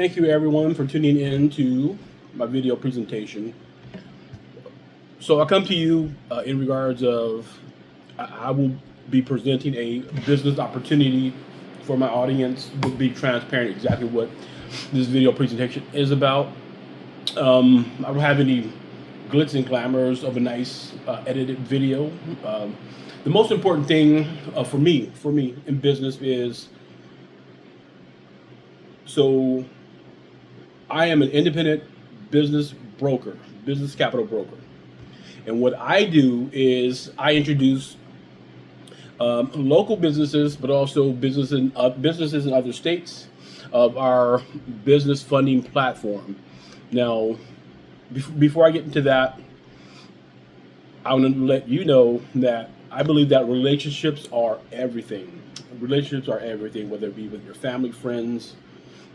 Thank you everyone for tuning in to my video presentation. So I come to you in regards of I will be presenting a business opportunity for my audience. Will be transparent exactly what this video presentation is about. I don't have any glitz and glamours of a nice edited video. The most important thing for me in business is so I am an independent business broker, business capital broker. And what I do is I introduce local businesses, but also businesses in other states of our business funding platform. Now, before I get into that, I want to let you know that I believe that relationships are everything. Relationships are everything, whether it be with your family, friends,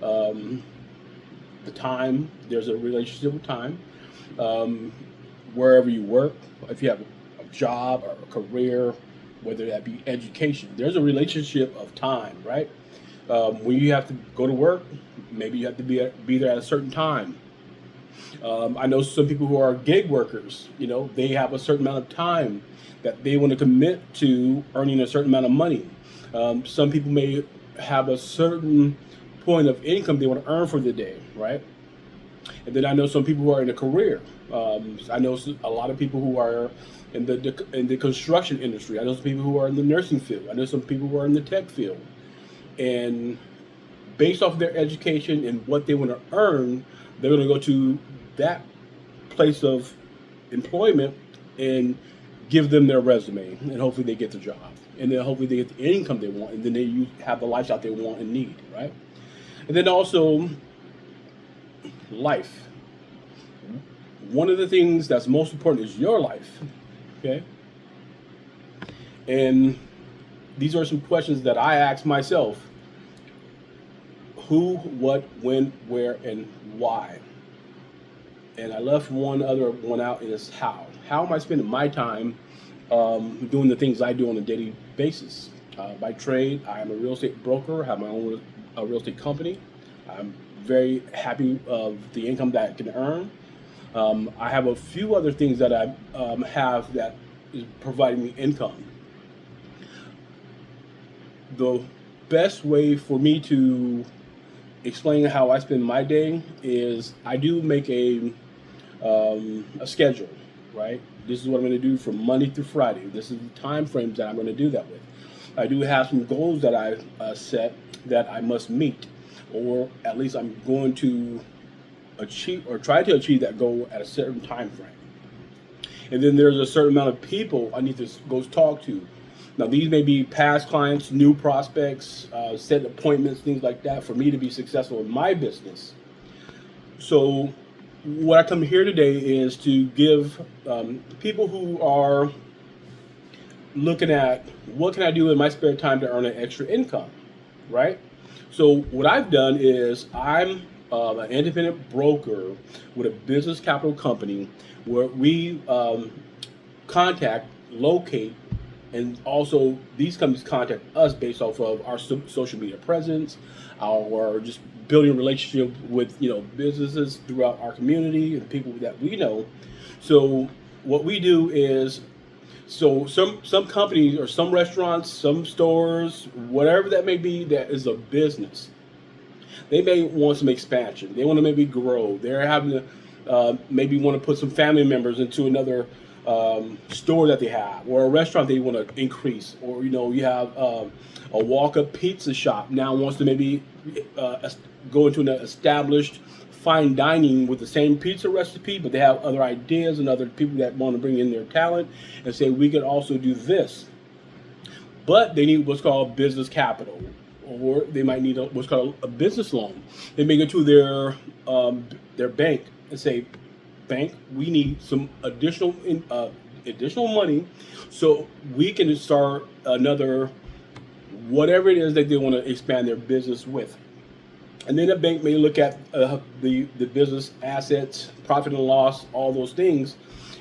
um, the time. There's a relationship with time. Um, Wherever you work, if you have a job or a career, whether that be education, there's a relationship of time, right? When you have to go to work, maybe you have to be there at a certain time. I know some people who are gig workers, they have a certain amount of time that they want to commit to earning a certain amount of money. Some people may have a certain point of income they want to earn for the day, right? And then I know some people who are in a career. I know a lot of people who are in the construction industry. I know some people who are in the nursing field. I know some people who are in the tech field. And based off of their education and what they want to earn, they're going to go to that place of employment and give them their resume, and hopefully they get the job, and then hopefully they get the income they want, and then they have the lifestyle they want and need, right? And then also life. One of the things that's most important is your life, okay? And these are some questions that I ask myself: who, what, when, where, and why. And I left one other one out, and it's how. How am I spending my time doing the things I do on a daily basis? By trade, I am a real estate broker, have my own real estate company. I'm very happy of the income that I can earn. I have a few other things that I have that is providing me income. The best way for me to explain how I spend my day is I do make a schedule, right? This is what I'm going to do from Monday through Friday. This is the time frames that I'm going to do that with. I do have some goals that I set that I must meet, or at least I'm going to achieve or try to achieve that goal at a certain time frame. And then there's a certain amount of people I need to go talk to. Now, these may be past clients, new prospects, set appointments, things like that, for me to be successful in my business. So what I come here today is to give people who are looking at what can I do in my spare time to earn an extra income, right? So what I've done is I'm an independent broker with a business capital company where we contact, locate, and also these companies contact us based off of our social media presence, our just building a relationship with businesses throughout our community and people that we know. So what we do is, so some companies or some restaurants, some stores, whatever that may be, that is a business. They may want some expansion. They want to maybe grow. They're having to maybe want to put some family members into another store that they have, or a restaurant they want to increase, or you have a walk-up pizza shop now wants to maybe go into an established fine dining with the same pizza recipe, but they have other ideas and other people that want to bring in their talent and say we could also do this. But they need what's called business capital, or they might need what's called a business loan. They may go to their bank and say, "Bank, we need some additional money, so we can start another whatever it is that they want to expand their business with." And then the bank may look at the business assets, profit and loss, all those things,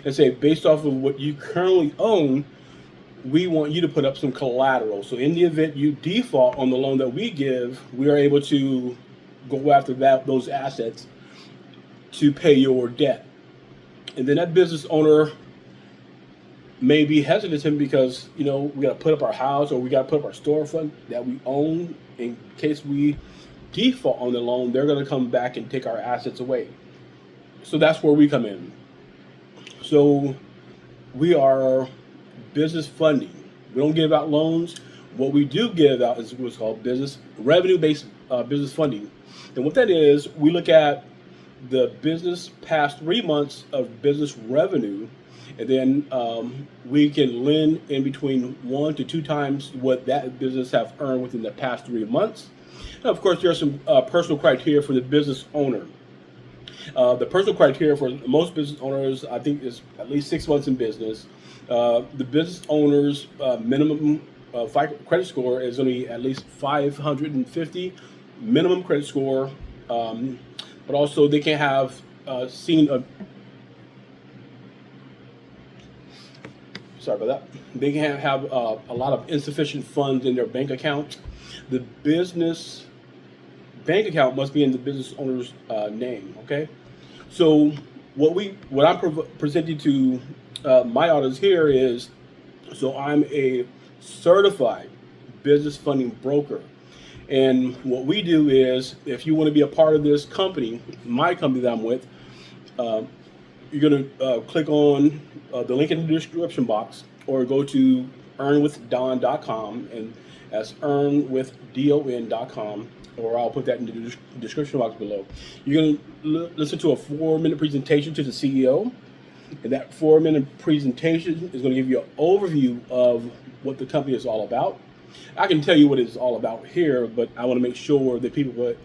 and say, based off of what you currently own, we want you to put up some collateral. So in the event you default on the loan that we give, we are able to go after those assets to pay your debt. And then that business owner may be hesitant because we got to put up our house or we got to put up our storefront that we own in case we default on the loan. They're going to come back and take our assets away. So that's where we come in. So we are business funding. We don't give out loans. What we do give out is what's called revenue-based business funding. And what that is, we look at the business past 3 months of business revenue, and then we can lend in between 1 to 2 times what that business have earned within the past 3 months. And of course, there are some personal criteria for the business owner. The personal criteria for most business owners, I think, is at least 6 months in business. The business owner's minimum credit score is only at least 550 minimum credit score, but also they can't have seen a. Sorry about that. They can't have a lot of insufficient funds in their bank account. The business bank account must be in the business owner's name. Okay, so what I'm presenting to my audience here is, so I'm a certified business funding broker, and what we do is, if you want to be a part of this company, my company that I'm with, you're going to click on the link in the description box, or go to earnwithdon.com, and that's earnwithdon.com, or I'll put that in the description box below. You're going to listen to a 4-minute presentation to the CEO, and that 4-minute presentation is going to give you an overview of what the company is all about. I can tell you what it's all about here, but I want to make sure that people that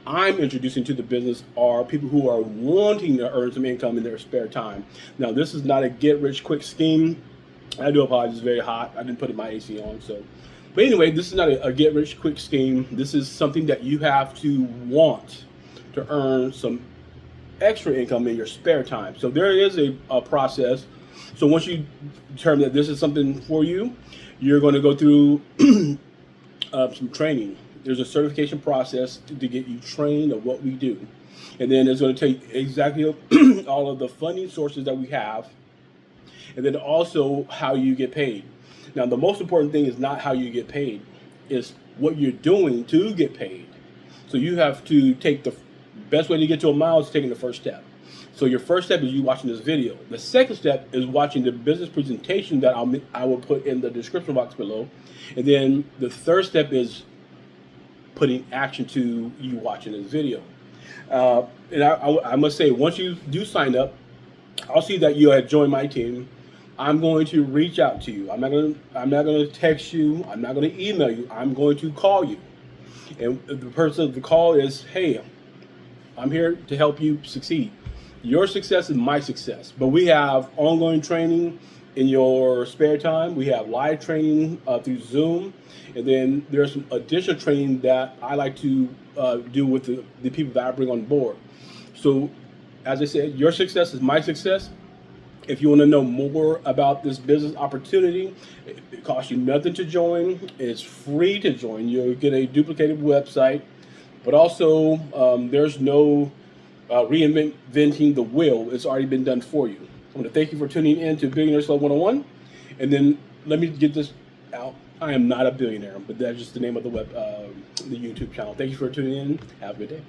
I'm introducing to the business are people who are wanting to earn some income in their spare time. Now, this is not a get-rich-quick scheme. I do apologize, it's very hot. I didn't put my AC on, so. But anyway, this is not a get-rich-quick scheme. This is something that you have to want to earn some extra income in your spare time. So there is a process. So once you determine that this is something for you, you're going to go through some training. There's a certification process to get you trained of what we do. And then it's going to tell you exactly all of the funding sources that we have, and then also how you get paid. Now, the most important thing is not how you get paid, it's what you're doing to get paid. So you have to take the best way to get to a mile is taking the first step. So your first step is you watching this video. The second step is watching the business presentation that I will put in the description box below. And then the third step is putting action to you watching this video. And I must say, once you do sign up, I'll see that you have joined my team. I'm going to reach out to you. I'm not going to text you. I'm not going to email you. I'm going to call you. And the person of the call is, hey, I'm here to help you succeed. Your success is my success. But we have ongoing training in your spare time. We have live training through Zoom. And then there's some additional training that I like to do with the people that I bring on board. So, as I said, your success is my success. If you want to know more about this business opportunity, it costs you nothing to join. It's free to join. You'll get a duplicated website, but also there's no reinventing the wheel. It's already been done for you. I want to thank you for tuning in to Billionaires Club 101. And then let me get this out. I am not a billionaire, but that's just the name of the YouTube channel. Thank you for tuning in. Have a good day.